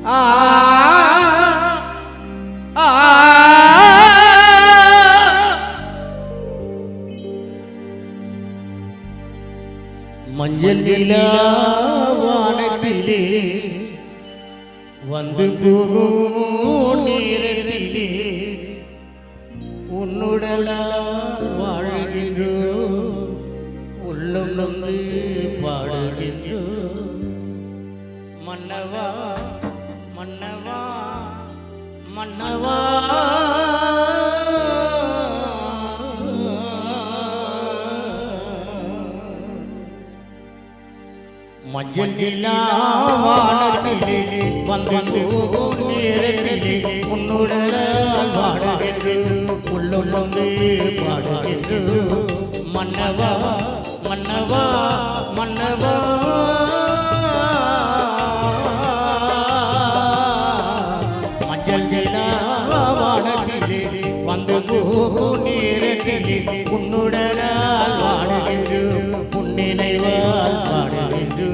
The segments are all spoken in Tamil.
ஆ ஆ மஞ்சள் நிலா வானத்திலே வந்து போகும் நேரத்திலே உன்னுடலால் வாழ்கின்றோ உள்ளம் நொந்து பாடுகின்றோ மன்னவா மன்னவா மன்னவா மஞ்சள் நிலா வானத்திலே வந்து நேரத்திலே உன்னுடலால் வாடுகின்றோ உள்ளம் நொந்து பாடுகின்றோ மன்னவா மன்னவா மன்னவா மஞ்சள் நிலா வானத்திலே வந்து நேரத்திலே உன்னுடலால் வாடுகின்றோ புன்னினைவால் பாடுகின்றோ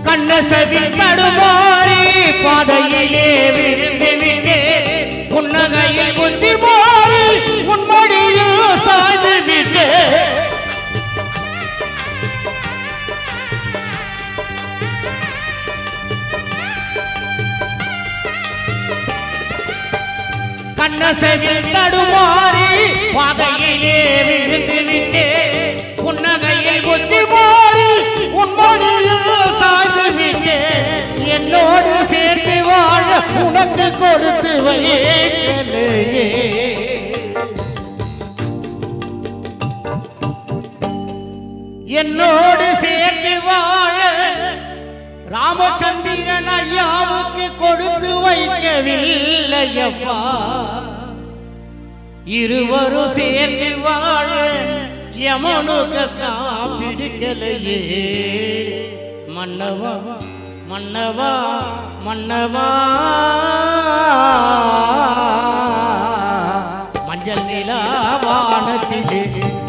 கண்ணசவில் கடுமாறி பாதையிலே விழுந்துவிட்டே புன்னகையில் குந்தி மாறி உன்மடியில் சாய்ந்து விட்டே கண்ணசவில் கடுமாறி பாதையிலே விழுந்துவிட்டே புன்னகையில் குந்தி மாறி உன்மடியில் சாய்ந்து விட்டே என்னோடு சேர்த்து வாழ உனக்கு கொடுத்து வைக்கலையே என்னோடு சேர்த்து வாழ ராமச்சந்திரன் ஐயாவுக்கு கொடுத்து வைக்கவில்லையப்பா இருவரும் சேர்ந்து வாழ யமனுக்கு பிடிக்கலையே மன்னவா மன்னவா மன்னவா மஞ்சள் நிலா வானத்திலே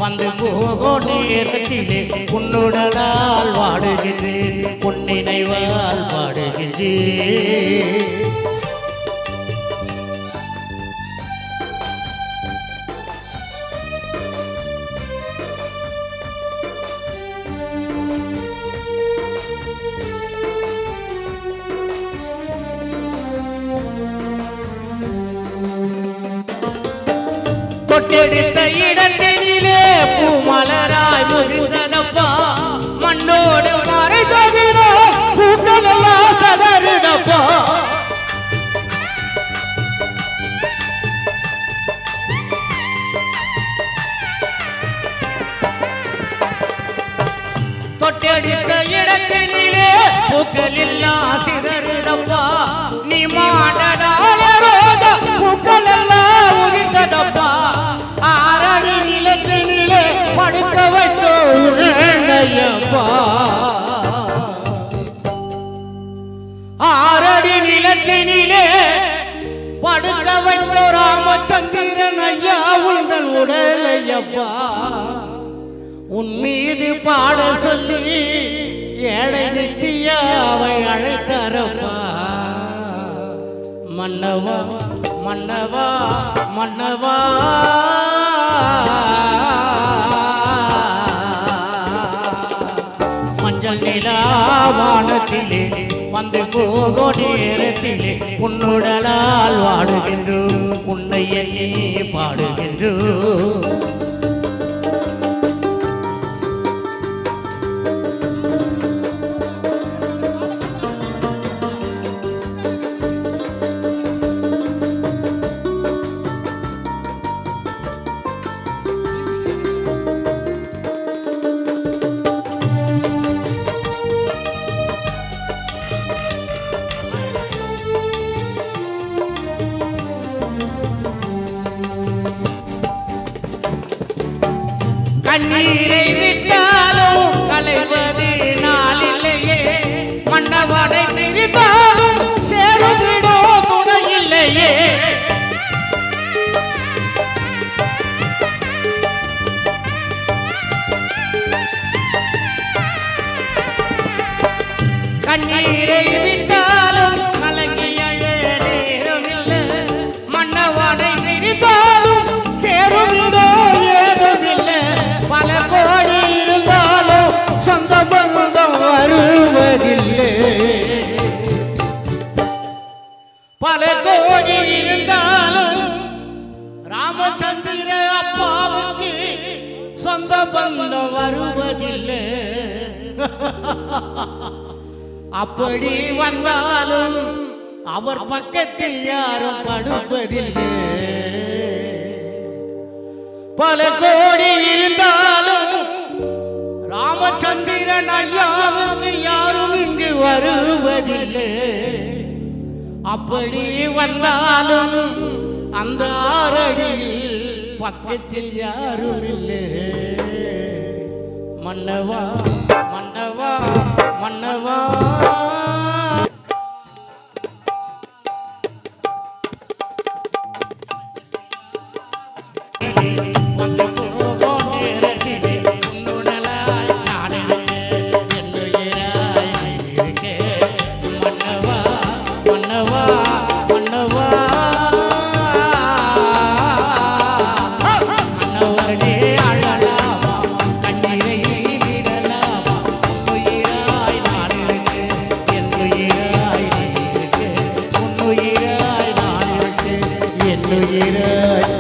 வந்து போகும் நேரத்திலே உன்னுடலால் வாடுகின்றேன் பொன்னினைவால் பாடுகின்றேன் தொட்டெடுத்த இடத்தினிலே பூமலராய் முதிர்ந்ததப்பா மண்ணோடு மறைந்ததினோ பூக்கள் எல்லாம் சதறுதப்பா தொட்டெடுத்த இடத்தினிலே பூக்கள் எல்லாம் சிதறுதப்பா நீ மாட்டதால ரோஜ பூக்கள் எல்லாம் உதிர்ந்ததப்பா ஆரடி நிலத்தினிலே படுக்க வைத்தோப்பா ஆரடி நிலத்தினிலே படுக்க வைத்தோ ராமச்சந்திரன் ஐயா உங்கள் உடலையப்பா உன் மீது பாட சொல்லி ஏழை நித்தியாவை அழைத்தாரப்பா மன்னவா மன்னவா மன்னவா மஞ்சள் நிலா வானத்திலே வந்து போகும் நேரத்திலே உன்னுடலால் வாடுகின்றோ உன்னையே பாடுகின்றோ கண்ணீரை விட்டாலும் களைவது நாளில்லையே மன்னவனை நிறுத்தாலும் சேருவிடோ துணை இல்லையே கண்ணீரை விட்டாலும் கலங்கிய நேரமில்லை மன்னவனை நிறுத்தாலும் சேருவிடோ ஏதுமில்லை பல கோடி இருந்தாலும் சொந்த பந்தம் வருவதில்லை பல கோடி இருந்தாலும் ராமச்சந்திர அப்பாவுக்கு சொந்த பந்தம் வருவதில்லை அப்படி வந்தாலும் அவர் பக்கத்தில் யாரும் படுவதில்லை பல கோடி இருந்தாலும் ராமச்சந்திரன் ஐயாவுக்கு யாரும் இங்கு வருவதில்லை அப்படி வந்தாலும் அந்த ஆரடியில் பக்கத்தில் யாரும் இல்லை மன்னவா மன்னவா மன்னவா என்னுயிராய்